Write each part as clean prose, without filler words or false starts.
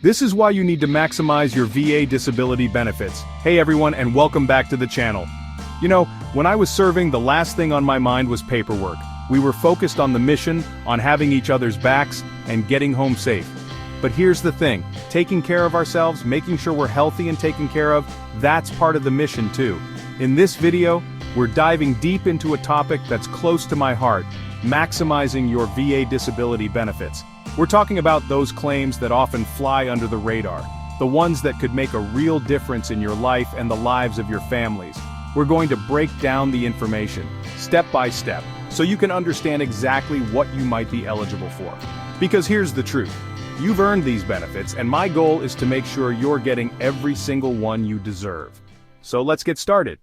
This is why you need to maximize your VA disability benefits. Hey everyone, and welcome back to the channel. You know, when I was serving, the last thing on my mind was paperwork. We were focused on the mission, on having each other's backs, and getting home safe. But here's the thing, taking care of ourselves, making sure we're healthy and taken care of, that's part of the mission too. In this video, we're diving deep into a topic that's close to my heart, maximizing your VA disability benefits. We're talking about those claims that often fly under the radar, the ones that could make a real difference in your life and the lives of your families. We're going to break down the information, step by step, so you can understand exactly what you might be eligible for. Because here's the truth. You've earned these benefits, and my goal is to make sure you're getting every single one you deserve. So let's get started.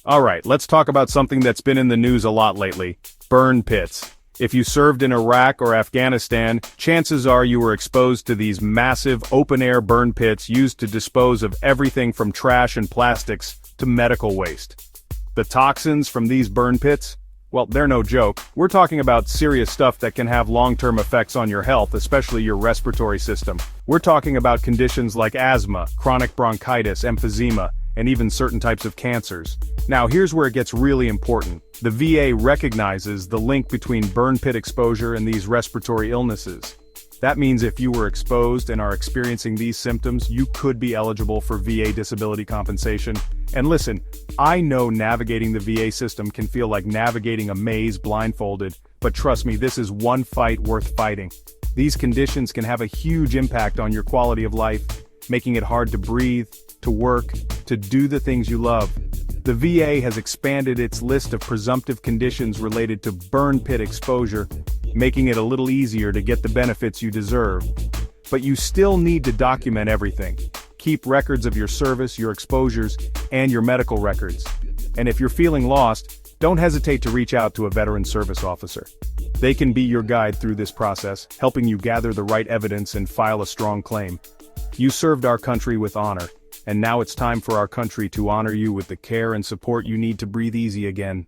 Alright, let's talk about something that's been in the news a lot lately. Burn pits. If you served in Iraq or Afghanistan, chances are you were exposed to these massive open-air burn pits used to dispose of everything from trash and plastics to medical waste. The toxins from these burn pits? Well, they're no joke. We're talking about serious stuff that can have long-term effects on your health, especially your respiratory system. We're talking about conditions like asthma, chronic bronchitis, emphysema, and even certain types of cancers. Now here's where it gets really important. The VA recognizes the link between burn pit exposure and these respiratory illnesses. That means if you were exposed and are experiencing these symptoms, you could be eligible for VA disability compensation. And listen, I know navigating the VA system can feel like navigating a maze blindfolded, but trust me, this is one fight worth fighting. These conditions can have a huge impact on your quality of life, making it hard to breathe, to work, to do the things you love. The VA has expanded its list of presumptive conditions related to burn pit exposure, making it a little easier to get the benefits you deserve. But you still need to document everything. Keep records of your service, your exposures, and your medical records. And if you're feeling lost, don't hesitate to reach out to a veteran service officer. They can be your guide through this process, helping you gather the right evidence and file a strong claim. You served our country with honor, and now it's time for our country to honor you with the care and support you need to breathe easy again.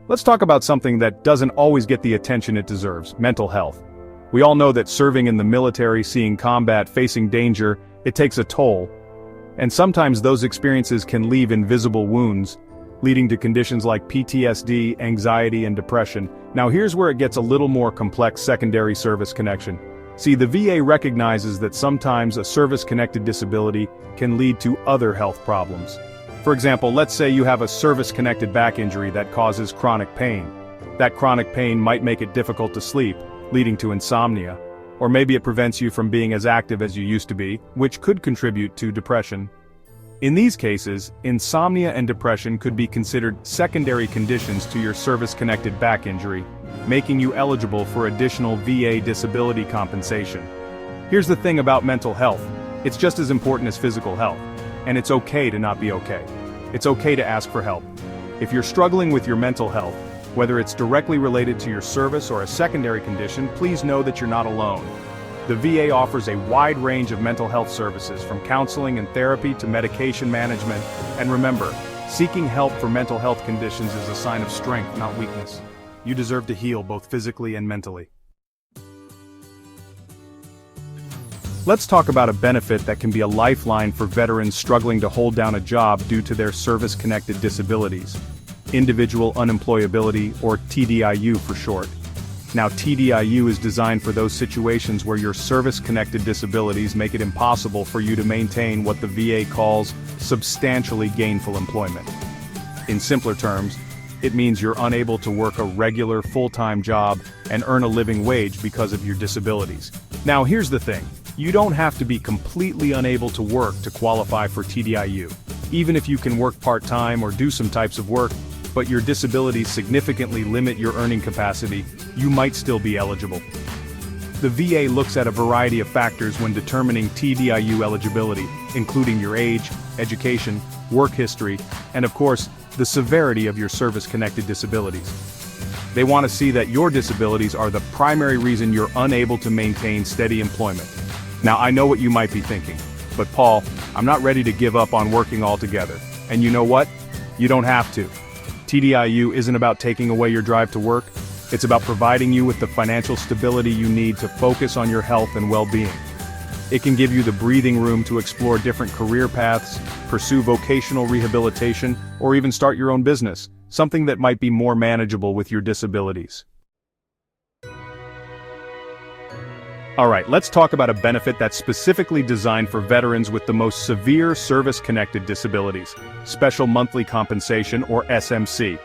Let's talk about something that doesn't always get the attention it deserves: mental health. We all know that serving in the military, seeing combat, facing danger, it takes a toll. And sometimes those experiences can leave invisible wounds, leading to conditions like PTSD, anxiety, and depression. Now here's where it gets a little more complex: secondary service connection. See, the VA recognizes that sometimes a service-connected disability can lead to other health problems. For example, let's say you have a service-connected back injury that causes chronic pain. That chronic pain might make it difficult to sleep, leading to insomnia. Or maybe it prevents you from being as active as you used to be, which could contribute to depression. In these cases, insomnia and depression could be considered secondary conditions to your service-connected back injury, making you eligible for additional VA disability compensation. Here's the thing about mental health. It's just as important as physical health. And it's okay to not be okay. It's okay to ask for help. If you're struggling with your mental health, whether it's directly related to your service or a secondary condition, please know that you're not alone. The VA offers a wide range of mental health services, from counseling and therapy to medication management. And remember, seeking help for mental health conditions is a sign of strength, not weakness. You deserve to heal both physically and mentally. Let's talk about a benefit that can be a lifeline for veterans struggling to hold down a job due to their service-connected disabilities. Individual Unemployability, or TDIU for short. Now, TDIU is designed for those situations where your service-connected disabilities make it impossible for you to maintain what the VA calls substantially gainful employment. In simpler terms, it means you're unable to work a regular full-time job and earn a living wage because of your disabilities. Now here's the thing, you don't have to be completely unable to work to qualify for TDIU. Even if you can work part-time or do some types of work, but your disabilities significantly limit your earning capacity, you might still be eligible. The VA looks at a variety of factors when determining TDIU eligibility, including your age, education, work history, and of course, the severity of your service-connected disabilities. They want to see that your disabilities are the primary reason you're unable to maintain steady employment. Now I know what you might be thinking, but Paul, I'm not ready to give up on working altogether. And you know what? You don't have to. TDIU isn't about taking away your drive to work, It's about providing you with the financial stability you need to focus on your health and well-being. It can give you the breathing room to explore different career paths, pursue vocational rehabilitation, or even start your own business, something that might be more manageable with your disabilities. Alright, let's talk about a benefit that's specifically designed for veterans with the most severe service-connected disabilities, Special Monthly Compensation, or SMC.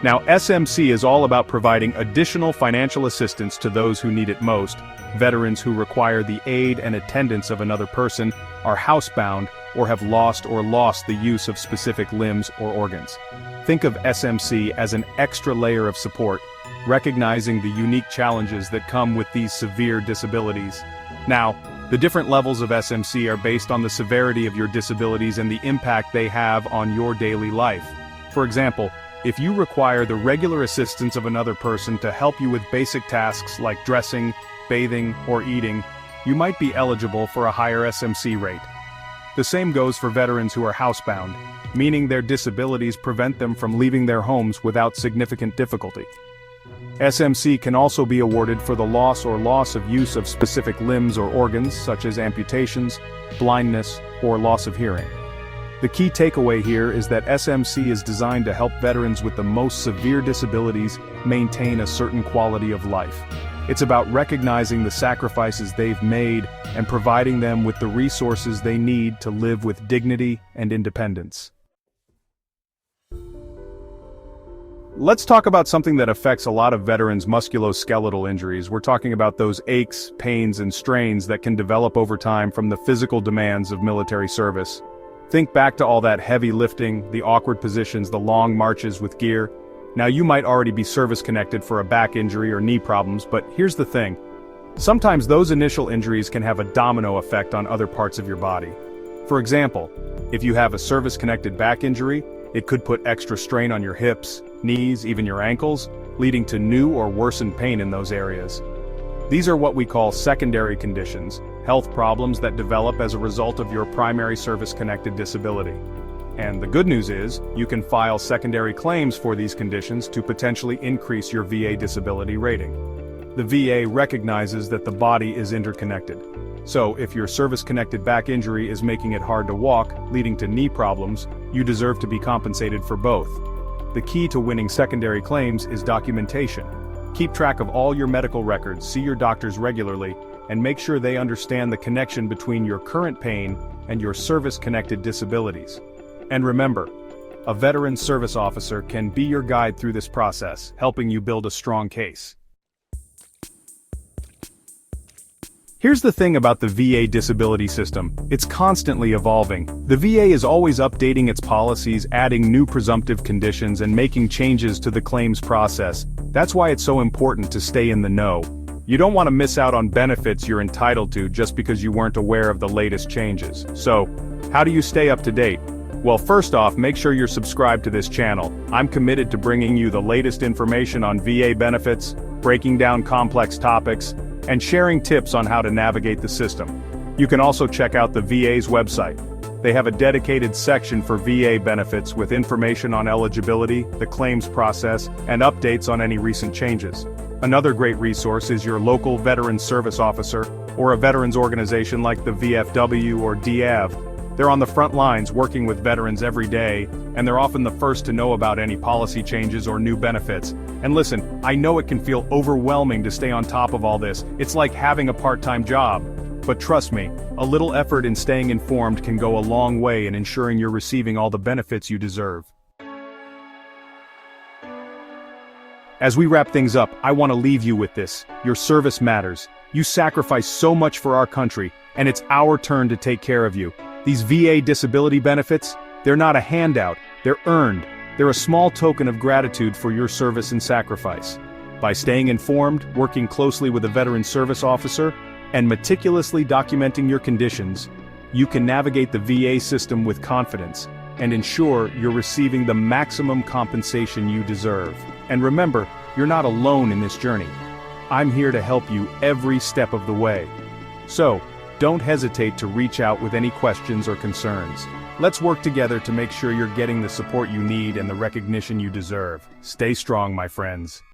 Now, SMC is all about providing additional financial assistance to those who need it most. Veterans who require the aid and attendance of another person, are housebound, or have lost the use of specific limbs or organs. Think of SMC as an extra layer of support, recognizing the unique challenges that come with these severe disabilities. Now, the different levels of SMC are based on the severity of your disabilities and the impact they have on your daily life. For example, if you require the regular assistance of another person to help you with basic tasks like dressing, bathing, or eating, you might be eligible for a higher SMC rate. The same goes for veterans who are housebound, meaning their disabilities prevent them from leaving their homes without significant difficulty. SMC can also be awarded for the loss of use of specific limbs or organs, such as amputations, blindness, or loss of hearing. The key takeaway here is that SMC is designed to help veterans with the most severe disabilities maintain a certain quality of life. It's about recognizing the sacrifices they've made and providing them with the resources they need to live with dignity and independence. Let's talk about something that affects a lot of veterans' musculoskeletal injuries. We're talking about those aches, pains, and strains that can develop over time from the physical demands of military service. Think back to all that heavy lifting, the awkward positions, the long marches with gear. Now, you might already be service-connected for a back injury or knee problems, but here's the thing. Sometimes those initial injuries can have a domino effect on other parts of your body. For example, if you have a service-connected back injury, it could put extra strain on your hips, knees, even your ankles, leading to new or worsened pain in those areas. These are what we call secondary conditions, health problems that develop as a result of your primary service-connected disability. And the good news is, you can file secondary claims for these conditions to potentially increase your VA disability rating. The VA recognizes that the body is interconnected. So, if your service-connected back injury is making it hard to walk, leading to knee problems, you deserve to be compensated for both. The key to winning secondary claims is documentation. Keep track of all your medical records, see your doctors regularly, and make sure they understand the connection between your current pain and your service-connected disabilities. And remember, a veteran service officer can be your guide through this process, helping you build a strong case. Here's the thing about the VA disability system, it's constantly evolving. The VA is always updating its policies, adding new presumptive conditions, and making changes to the claims process. That's why it's so important to stay in the know. You don't want to miss out on benefits you're entitled to just because you weren't aware of the latest changes. So, how do you stay up to date? Well, first off, make sure you're subscribed to this channel. I'm committed to bringing you the latest information on VA benefits, breaking down complex topics, and sharing tips on how to navigate the system. You can also check out the VA's website. They have a dedicated section for VA benefits with information on eligibility, the claims process, and updates on any recent changes. Another great resource is your local veteran service officer, or a veterans organization like the VFW or DAV. They're on the front lines working with veterans every day, and they're often the first to know about any policy changes or new benefits. And listen, I know it can feel overwhelming to stay on top of all this. It's like having a part-time job. But trust me, a little effort in staying informed can go a long way in ensuring you're receiving all the benefits you deserve. As we wrap things up, I want to leave you with this. Your service matters. You sacrifice so much for our country, and it's our turn to take care of you. These VA disability benefits, they're not a handout, they're earned. They're a small token of gratitude for your service and sacrifice. By staying informed, working closely with a veteran service officer, and meticulously documenting your conditions, you can navigate the VA system with confidence and ensure you're receiving the maximum compensation you deserve. And remember, you're not alone in this journey. I'm here to help you every step of the way. So, don't hesitate to reach out with any questions or concerns. Let's work together to make sure you're getting the support you need and the recognition you deserve. Stay strong, my friends.